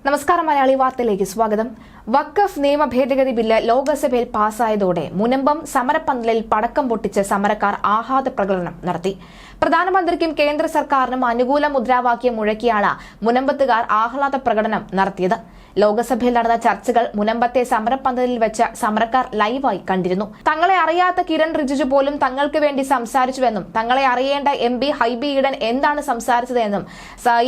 നമസ്കാരം. മലയാളി വാർത്തയിലേക്ക് സ്വാഗതം. വഖഫ് നിയമ ഭേദഗതി ബില്ല് ലോക്സഭയിൽ പാസായതോടെ മുനമ്പം സമരപ്പന്തലിൽ പടക്കം പൊട്ടിച്ച് സമരക്കാർ ആഹ്ലാദ പ്രകടനം നടത്തി. പ്രധാനമന്ത്രിക്കും കേന്ദ്ര സർക്കാരിനും അനുകൂല മുദ്രാവാക്യം മുഴക്കിയാണ് മുനമ്പത്തുകാർ ആഹ്ലാദ പ്രകടനം നടത്തിയത്. ലോക്സഭയിൽ നടന്ന ചർച്ചകൾ മുനമ്പത്തെ സമരപ്പന്തലിൽ വെച്ച് സമരക്കാർ ലൈവായി കണ്ടിരുന്നു. തങ്ങളെ അറിയാത്ത കിരൺ റിജിജു പോലും തങ്ങൾക്ക് വേണ്ടി സംസാരിച്ചുവെന്നും തങ്ങളെ അറിയേണ്ട MP ഹൈബി ഈഡൻ എന്താണ് സംസാരിച്ചതെന്നും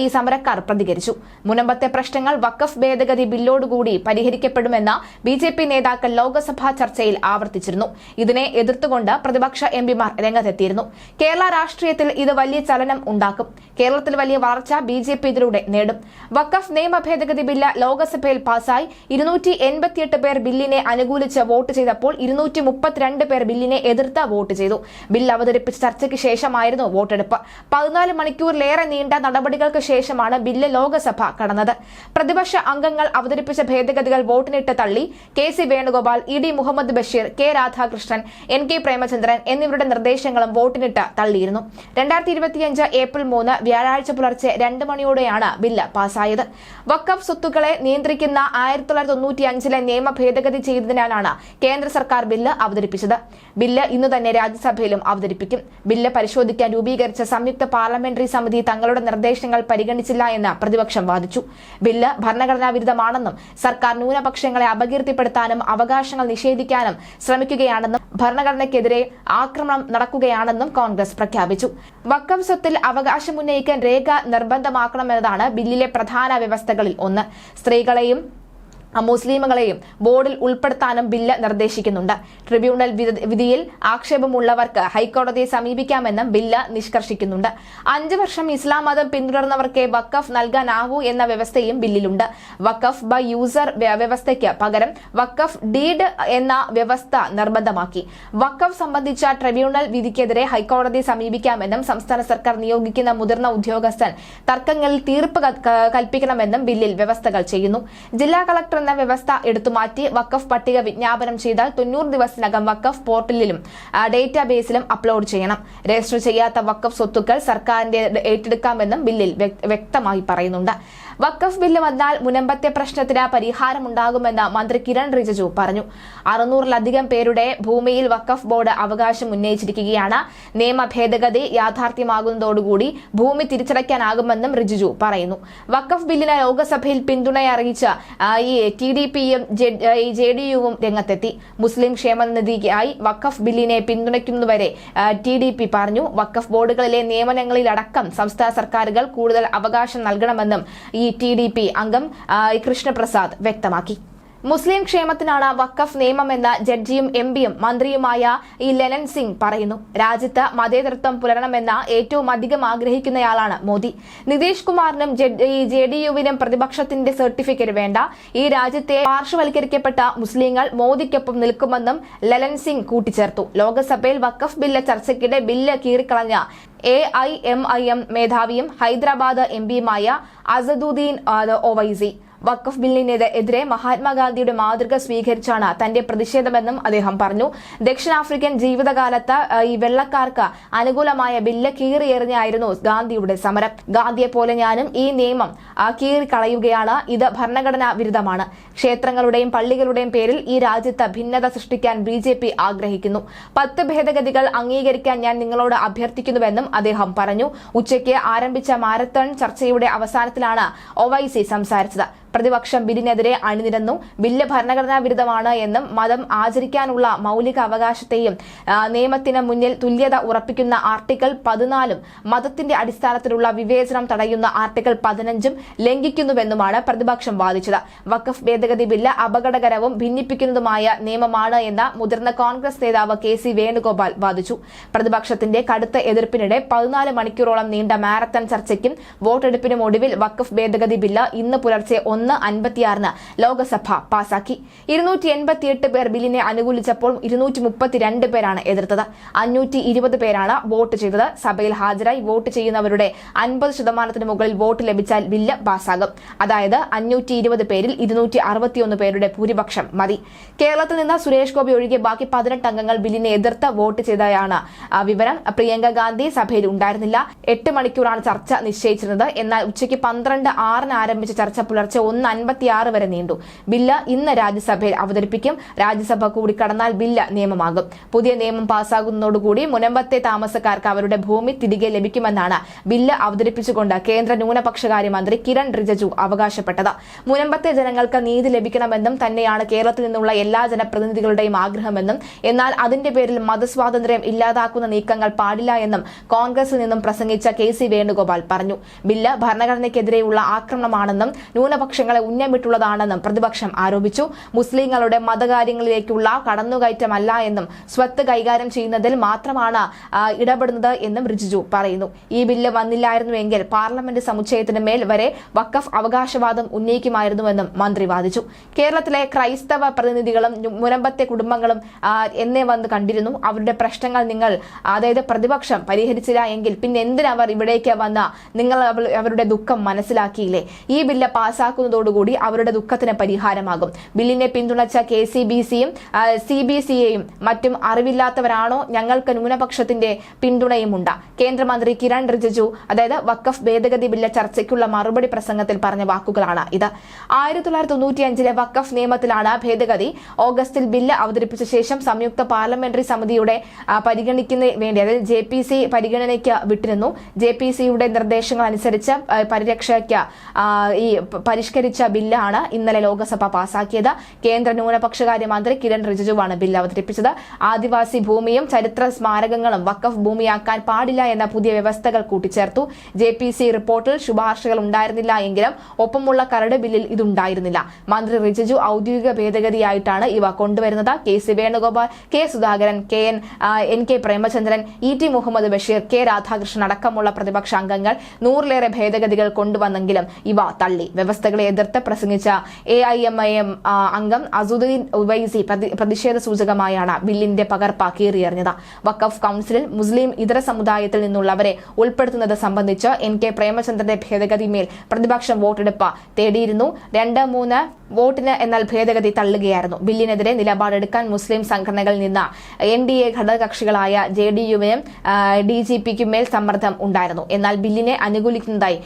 ഈ സമരക്കാർ പ്രതികരിച്ചു. മുനമ്പത്തെ പ്രശ്നങ്ങൾ വഖഫ് ഭേദഗതി ബില്ലോടുകൂടി പരിഹരിക്കപ്പെടുമെന്ന BJP നേതാക്കൾ ലോക്സഭാ ചർച്ചയിൽ ആവർത്തിച്ചിരുന്നു. ഇതിനെ എതിർത്തുകൊണ്ട് പ്രതിപക്ഷ MPമാർ രംഗത്തെത്തിയിരുന്നു. കേരള രാഷ്ട്രീയത്തിൽ ഇത് വലിയ ചലനം ഉണ്ടാക്കും. കേരളത്തിൽ വലിയ വളർച്ച BJP ഇതിലൂടെ നേടും. വഖഫ് നിയമ ഭേദഗതി ബില്ല് ലോക്സഭയിൽ പാസായി. 288 പേർ ബില്ലിനെ അനുകൂലിച്ച് വോട്ട് ചെയ്തപ്പോൾ 232 പേർ ബില്ലിനെ എതിർത്ത് വോട്ട് ചെയ്തു. ബിൽ അവതരിപ്പിച്ച ചർച്ചയ്ക്ക് ശേഷമായിരുന്നു വോട്ടെടുപ്പ്. 14 മണിക്കൂറിലേറെ നീണ്ട നടപടികൾക്ക് ശേഷമാണ് ബില്ല് ലോക്സഭ കടന്നത്. പ്രതിപക്ഷ അംഗങ്ങൾ അവതരിപ്പിച്ച ഭേദഗതികൾ വോട്ടിനിട്ട് തള്ളി. KC Venugopal, ED Muhammad Basheer, K Radhakrishnan, NK Premachandran എന്നിവരുടെ നിർദ്ദേശങ്ങളും വോട്ടിനിട്ട് തള്ളിയിരുന്നു. 2025 ഏപ്രിൽ 3 വ്യാഴാഴ്ച പുലർച്ചെ 2 മണിയോടെയാണ് ബില്ല് പാസായത്. വഖഫ് സ്വത്തുക്കളെ നിയന്ത്രിക്കുന്ന 1995 നിയമ ഭേദഗതി ചെയ്തതിനാലാണ് കേന്ദ്ര സർക്കാർ ബില്ല് അവതരിപ്പിച്ചത്. ബില്ല് ഇന്ന് തന്നെ രാജ്യസഭയിലും അവതരിപ്പിക്കും. ബില്ല് പരിശോധിക്കാൻ രൂപീകരിച്ച സംയുക്ത പാർലമെന്ററി സമിതി തങ്ങളുടെ നിർദ്ദേശങ്ങൾ പരിഗണിച്ചില്ല എന്ന് പ്രതിപക്ഷം വാദിച്ചു. ബില്ല് ഭരണഘടനാ വിരുദ്ധമാണെന്നും സർക്കാർ ന്യൂനപക്ഷങ്ങളെ അപകീർത്തിപ്പെടുത്താനും അവകാശങ്ങൾ നിഷേധിക്കാനും ശ്രമിക്കുകയാണെന്നും ഭരണഘടനയ്ക്കെതിരെ ആക്രമണം നടക്കുകയാണെന്നും കോൺഗ്രസ് പ്രഖ്യാപിച്ചു. വഖഫ് സ്വത്തിൽ അവകാശമുന്നയിക്കാൻ രേഖ നിർബന്ധമാക്കണമെന്നതാണ് ബില്ലിലെ പ്രധാന വ്യവസ്ഥകളിൽ ഒന്ന്. സ്ത്രീകളെയും മുസ്ലിമുകളെയും ബോർഡിൽ ഉൾപ്പെടുത്താനും ബില്ല് നിർദ്ദേശിക്കുന്നുണ്ട്. ട്രിബ്യൂണൽ വിധിയിൽ ആക്ഷേപമുള്ളവർക്ക് ഹൈക്കോടതിയെ സമീപിക്കാമെന്നും ബില്ല് നിഷ്കർഷിക്കുന്നുണ്ട്. 5 വർഷം ഇസ്ലാം മതം പിന്തുടർന്നവർക്ക് വഖഫ് നൽകാനാവൂ എന്ന വ്യവസ്ഥയും ബില്ലിലുണ്ട്. വഖഫ് ബൈ യൂസർ വ്യവസ്ഥയ്ക്ക് പകരം വഖഫ് ഡീഡ് എന്ന വ്യവസ്ഥ നിർബന്ധമാക്കി. വഖഫ് സംബന്ധിച്ച ട്രിബ്യൂണൽ വിധിക്കെതിരെ ഹൈക്കോടതിയെ സമീപിക്കാമെന്നും സംസ്ഥാന സർക്കാർ നിയോഗിക്കുന്ന മുതിർന്ന ഉദ്യോഗസ്ഥൻ തർക്കങ്ങളിൽ തീർപ്പ് കൽപ്പിക്കണമെന്നും ബില്ലിൽ വ്യവസ്ഥകൾ ചെയ്യുന്നു. ജില്ലാ കളക്ടർ എന്ന വ്യവസ്ഥ എടുത്തുമാറ്റി വഖഫ് പട്ടിക വിജ്ഞാപനം ചെയ്താൽ 90 ദിവസത്തിനകം വഖഫ് പോർട്ടലിലും ഡേറ്റാബേസിലും അപ്ലോഡ് ചെയ്യണം. രജിസ്റ്റർ ചെയ്യാത്ത വഖഫ് സ്വത്തുക്കൾ സർക്കാരിന്റെ ഏറ്റെടുക്കാമെന്നും ബില്ലിൽ വ്യക്തമായി പറയുന്നുണ്ട്. വഖഫ് ബില്ല് വന്നാൽ മുനമ്പത്തെ പ്രശ്നത്തിന് പരിഹാരമുണ്ടാകുമെന്ന് മന്ത്രി കിരൺ റിജിജു പറഞ്ഞു. 600-ലധികം പേരുടെ ഭൂമിയിൽ വഖഫ് ബോർഡ് അവകാശം ഉന്നയിച്ചിരിക്കുകയാണ്. നിയമ ഭേദഗതി യാഥാർത്ഥ്യമാകുന്നതോടുകൂടി ഭൂമി തിരിച്ചടയ്ക്കാനാകുമെന്നും റിജിജു പറയുന്നു. വഖഫ് ബില്ലിന് ലോക്സഭയിൽ പിന്തുണയറിയിച്ച TDPയും JDUവും രംഗത്തെത്തി. മുസ്ലിം ക്ഷേമനിധിക്കായി വഖഫ് ബില്ലിനെ പിന്തുണയ്ക്കുന്നതുവരെ TDP പറഞ്ഞു. വഖഫ് ബോർഡുകളിലെ നിയമനങ്ങളിലടക്കം സംസ്ഥാന സർക്കാരുകൾ കൂടുതൽ അവകാശം നൽകണമെന്നും TDP അംഗം കൃഷ്ണപ്രസാദ് വ്യക്തമാക്കി. മുസ്ലിം ക്ഷേമത്തിനാണ് വഖഫ് നിയമമെന്ന് ജഡ്ജിയും MPയും മന്ത്രിയുമായ ലലൻ സിംഗ് പറയുന്നു. രാജ്യത്ത് മതേതരത്വം പുലരണമെന്ന് ഏറ്റവും അധികം ആഗ്രഹിക്കുന്നയാളാണ് മോദി. നിതീഷ് കുമാറിനും JDUവിനും പ്രതിപക്ഷത്തിന്റെ സർട്ടിഫിക്കറ്റ് വേണ്ട. ഈ രാജ്യത്തെ പാർശ്വവൽക്കരിക്കപ്പെട്ട മുസ്ലിങ്ങൾ മോദിക്കൊപ്പം നിൽക്കുമെന്നും ലലൻ സിംഗ് കൂട്ടിച്ചേർത്തു. ലോക്സഭയിൽ വഖഫ് ബില്ല് ചർച്ചയ്ക്കിടെ ബില്ല് കീറിക്കളഞ്ഞ AIMIM മേധാവിയും ഹൈദരാബാദ് MPയുമായ അസദുദ്ദീൻ ഒവൈസി വഖഫ് ബില്ലിനെതിരെ മഹാത്മാഗാന്ധിയുടെ മാതൃക സ്വീകരിച്ചാണ് തന്റെ പ്രതിഷേധമെന്നും അദ്ദേഹം പറഞ്ഞു. ദക്ഷിണാഫ്രിക്കൻ ജീവിതകാലത്ത് ഈ വെള്ളക്കാർക്ക് അനുകൂലമായ ബില്ല് കീറിയെറിഞ്ഞായിരുന്നു ഗാന്ധിയുടെ സമരം. ഗാന്ധിയെ പോലെ ഞാനും ഈ നിയമം കീറിക്കളയുകയാണ്. ഇത് ഭരണഘടനാ വിരുദ്ധമാണ്. ക്ഷേത്രങ്ങളുടെയും പള്ളികളുടെയും പേരിൽ ഈ രാജ്യത്ത് ഭിന്നത സൃഷ്ടിക്കാൻ BJP ആഗ്രഹിക്കുന്നു. 10 ഭേദഗതികൾ അംഗീകരിക്കാൻ ഞാൻ നിങ്ങളോട് അഭ്യർത്ഥിക്കുന്നുവെന്നും അദ്ദേഹം പറഞ്ഞു. ഉച്ചയ്ക്ക് ആരംഭിച്ച മാരത്തൺ ചർച്ചയുടെ അവസാനത്തിലാണ് ഒവൈസി സംസാരിച്ചത്. പ്രതിപക്ഷം ബില്ലിനെതിരെ അണിനിരന്നു. ബില്ല് ഭരണഘടനാ വിരുദ്ധമാണ് എന്നും മതം ആചരിക്കാനുള്ള മൗലിക അവകാശത്തെയും നിയമത്തിന് മുന്നിൽ തുല്യത ഉറപ്പിക്കുന്ന ആർട്ടിക്കിൾ 14 മതത്തിന്റെ അടിസ്ഥാനത്തിലുള്ള വിവേചനം തടയുന്ന ആർട്ടിക്കിൾ 15 ലംഘിക്കുന്നുവെന്നുമാണ് പ്രതിപക്ഷം വാദിച്ചത്. വഖഫ് ഭേദഗതി ബില്ല് അപകടകരവും ഭിന്നിപ്പിക്കുന്നതുമായ നിയമമാണ് എന്ന് മുതിർന്ന കോൺഗ്രസ് നേതാവ് KC വേണുഗോപാൽ വാദിച്ചു. പ്രതിപക്ഷത്തിന്റെ കടുത്ത എതിർപ്പിനിടെ 14 മണിക്കൂറോളം നീണ്ട മാരത്തൺ ചർച്ചയ്ക്കും വോട്ടെടുപ്പിനും ഒടുവിൽ വഖഫ് ഭേദഗതി ബില്ല് ഇന്ന് പുലർച്ചെ 1:56 ലോക്സഭ പാസാക്കി. 288 പേർ ബില്ലിനെ അനുകൂലിച്ചപ്പോൾ 232 പേരാണ് എതിർത്തത്. 520 പേരാണ് വോട്ട് ചെയ്തത്. സഭയിൽ ഹാജരായി വോട്ട് ചെയ്യുന്നവരുടെ 50% മുകളിൽ വോട്ട് ലഭിച്ചാൽ ബില്ല് പാസാകും. അതായത് 520 പേരിൽ 261 പേരുടെ ഭൂരിപക്ഷം മതി. കേരളത്തിൽ നിന്ന് സുരേഷ് ഗോപി ഒഴികെ ബാക്കി 18 അംഗങ്ങൾ ബില്ലിനെ എതിർത്ത് വോട്ട് ചെയ്തതാണ് വിവരം. പ്രിയങ്ക ഗാന്ധി സഭയിൽ ഉണ്ടായിരുന്നില്ല. 8 മണിക്കൂറാണ് ചർച്ച നിശ്ചയിച്ചിരുന്നത്. എന്നാൽ ഉച്ചയ്ക്ക് 12:06 ആരംഭിച്ച ചർച്ച പുലർച്ചെ 1:56 വരെ നീണ്ടു. ബില്ല് ഇന്ന് രാജ്യസഭയിൽ അവതരിപ്പിക്കും. രാജ്യസഭ കൂടി കടന്നാൽ ബില്ല് നിയമമാകും. പുതിയ നിയമം പാസ്സാകുന്നതോടുകൂടി മുനമ്പത്തെ താമസക്കാർക്ക് അവരുടെ ഭൂമി തിരികെ ലഭിക്കുമെന്നാണ് ബില്ല് അവതരിപ്പിച്ചുകൊണ്ട് കേന്ദ്ര ന്യൂനപക്ഷകാര്യ മന്ത്രി കിരൺ റിജിജു അവകാശപ്പെട്ടത്. മുനമ്പത്തെ ജനങ്ങൾക്ക് നീതി ലഭിക്കണമെന്നും തന്നെയാണ് കേരളത്തിൽ നിന്നുള്ള എല്ലാ ജനപ്രതിനിധികളുടെയും ആഗ്രഹമെന്നും എന്നാൽ അതിന്റെ പേരിൽ മതസ്വാതന്ത്ര്യം ഇല്ലാതാക്കുന്ന നീക്കങ്ങൾ പാടില്ല എന്നും കോൺഗ്രസിൽ നിന്നും പ്രസംഗിച്ച കെ.സി. വേണുഗോപാൽ പറഞ്ഞു. ബില്ല് ഭരണഘടനയ്ക്കെതിരെയുള്ള ആക്രമണമാണെന്നും ന്യൂനപക്ഷങ്ങളെ ഉന്നമിട്ടുള്ളതാണെന്നും പ്രതിപക്ഷം ആരോപിച്ചു. മുസ്ലിങ്ങളുടെ മതകാര്യങ്ങളിലേക്കുള്ള കടന്നുകയറ്റമല്ല എന്നും സ്വത്ത് കൈകാര്യം ചെയ്യുന്നതിൽ മാത്രമാണ് ഇടപെടുന്നത് എന്നും റിജിജു പറയുന്നു. ഈ ബില്ല് വന്നില്ലായിരുന്നുവെങ്കിൽ പാർലമെന്റ് സമുച്ചയത്തിന് മേൽ വരെ വഖഫ് അവകാശവാദം ഉന്നയിക്കുമായിരുന്നുവെന്നും മന്ത്രി വാദിച്ചു. കേരളത്തിലെ ക്രൈസ്തവ പ്രതിനിധികളും മുനമ്പത്തെ കുടുംബങ്ങളും എന്നെ വന്ന് കണ്ടിരുന്നു. അവരുടെ പ്രശ്നങ്ങൾ നിങ്ങൾ അതായത് പ്രതിപക്ഷം പരിഹരിച്ചില്ല എങ്കിൽ പിന്നെ എന്തിനവർ ഇവിടേക്ക് വന്ന നിങ്ങൾ അവരുടെ ദുഃഖം മനസ്സിലാക്കിയില്ലേ? ഈ ബില്ല് പാസ്സാക്കുന്നതോടുകൂടി അവരുടെ ദുഃഖത്തിന് പരിഹാരമാകും. ബില്ലിനെ പിന്തുണച്ച KCBCയും CBCയെയും മറ്റും അറിവില്ലാത്തവരാണോ? ഞങ്ങൾക്ക് ന്യൂനപക്ഷത്തിന്റെ പിന്തുണയുമുണ്ട്. കേന്ദ്രമന്ത്രി കിരൺ റിജിജു അതായത് വഖഫ് ഭേദഗതി ബില്ല് ചർച്ചയ്ക്കുള്ള മറുപടി പ്രസംഗത്തിൽ പറഞ്ഞ വാക്കുകളാണ് ഇത്. 1995 വഖഫ് നിയമത്തിലാണ് ഭേദഗതി. ഓഗസ്റ്റിൽ ബില്ല് അവതരിപ്പിച്ച ശേഷം സംയുക്ത പാർലമെന്ററി സമിതിയുടെ പരിഗണിക്കുന്നതിന് വേണ്ടി അതായത് JPC പരിഗണനയ്ക്ക് വിട്ടിരുന്നു. JPCയുടെ നിർദ്ദേശങ്ങൾ അനുസരിച്ച് പരിരക്ഷയ്ക്ക് ഈ പരിഷ്കരിച്ച ബില്ലാണ് ഇന്നലെ ലോക്സഭ പാസാക്കിയത്. കേന്ദ്ര ന്യൂനപക്ഷകാര്യ മന്ത്രി കിരൺ റിജിജുവാണ് ബില്ല് അവതരിപ്പിച്ചത്. ആദിവാസി ഭൂമിയും ചരിത്ര സ്മാരകങ്ങളും വഖഫ് ഭൂമിയാക്കാൻ പാടില്ല എന്ന പുതിയ വ്യവസ്ഥകൾ കൂട്ടിച്ചേർത്തു. JPC റിപ്പോർട്ടിൽ ശുപാർശകൾ ഉണ്ടായിരുന്നില്ല എങ്കിലും ഒപ്പമുള്ള കരട് ബില്ലിൽ ഇതുണ്ടായിരുന്നില്ല. മന്ത്രി റിജിജു ഔദ്യോഗിക ഭേദഗതിയായിട്ടാണ് ഇവ കൊണ്ടുവരുന്നത്. K C. Venugopal, K. Sudhakaran, NK Premachandran, ET Muhammad Basheer, K. Radhakrishnan അടക്കമുള്ള പ്രതിപക്ഷ അംഗങ്ങൾ 100ലേറെ ഭേദഗതികൾ കൊണ്ടുവന്നെങ്കിലും ഇവ തള്ളി. വ്യവസ്ഥകളെ എതിർത്ത് പ്രസംഗിച്ച AIMIM അംഗം അസുദ്ദീൻ ഉവൈസി പ്രതിഷേധ സൂചകമായാണ് ബില്ലിന്റെ പകർപ്പ് കീറിയെറിഞ്ഞത്. വഖഫ് കൌൺസിലിൽ മുസ്ലിം ഇതര സമുദായത്തിൽ നിന്നുള്ളവരെ ഉൾപ്പെടുത്തുന്നത് സംബന്ധിച്ച് NK പ്രേമചന്ദ്രന്റെ ഭേദഗതിമേൽ പ്രതിപക്ഷം വോട്ടെടുപ്പ് തേടിയിരുന്നു. 2-3 വോട്ടിന് എന്നാൽ ഭേദഗതി തള്ളുകയായിരുന്നു. ബില്ലിനെതിരെ നിലപാടെടുക്കാൻ മുസ്ലിം സംഘടനകളിൽ നിന്ന് NDA ഘടകകക്ഷികളായ JDUവിനും DGPക്കും മേൽ സമ്മർദ്ദം ഉണ്ടായിരുന്നു. എന്നാൽ ബില്ലിനെ അനുകൂലിക്കുന്നതായി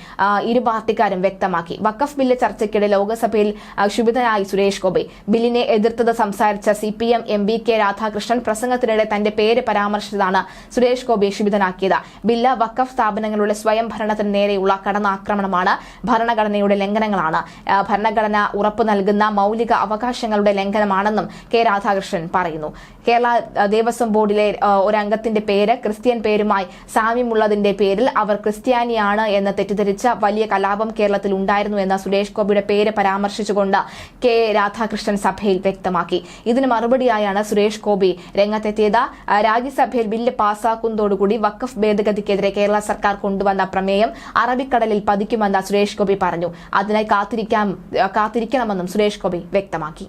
ഇരു പാർട്ടിക്കാരും വ്യക്തമാക്കി. വഖഫ് ബില്ല് ചർച്ചയ്ക്കിടെ ലോക്സഭയിൽ ക്ഷുഭിതനായി സുരേഷ് ഗോപി. ബില്ലിനെ എതിർത്തത് സംസാരിച്ച CPM MP കെ. രാധാകൃഷ്ണൻ പ്രസംഗത്തിനിടെ തന്റെ പേര് പരാമർശിച്ചതാണ് സുരേഷ് ഗോപിയെ ക്ഷുഭിതനാക്കിയത്. ബില്ല് വഖഫ് സ്ഥാപനങ്ങളുടെ സ്വയം ഭരണത്തിന് നേരെയുള്ള കടന്നാക്രമണമാണ്, ഭരണഘടനയുടെ ലംഘനങ്ങളാണ്, ഭരണഘടന ഉറപ്പു നൽകുന്ന മൗലിക അവകാശങ്ങളുടെ ലംഘനമാണെന്നും കെ. രാധാകൃഷ്ണൻ പറയുന്നു. കേരള ദേവസ്വം ബോർഡിലെ ഒരംഗത്തിന്റെ പേര് ക്രിസ്ത്യൻ പേരുമായി സാമ്യമുള്ളതിന്റെ പേരിൽ അവർ ക്രിസ്ത്യാനിയാണ് എന്ന് തെറ്റിദ്ധരിച്ച വലിയ കലാപം കേരളത്തിൽ ഉണ്ടായിരുന്നു എന്ന സുരേഷ് ഗോപിയുടെ പേര് പരാമർശിച്ചുകൊണ്ട് കെ. രാധാകൃഷ്ണൻ സഭയിൽ വ്യക്തമാക്കി. ഇതിന് മറുപടിയായാണ് സുരേഷ് ഗോപി രംഗത്തെത്തിയത്. രാജ്യസഭയിൽ ബില്ല് പാസ്സാക്കുന്നതോടുകൂടി വഖഫ് ഭേദഗതിക്കെതിരെ കേരള സർക്കാർ കൊണ്ടുവന്ന പ്രമേയം അറബിക്കടലിൽ പതിക്കുമെന്ന് സുരേഷ് ഗോപി പറഞ്ഞു. അതിനായി കാത്തിരിക്കണമെന്നും സുരേഷ് ഗോപി വ്യക്തമാക്കി.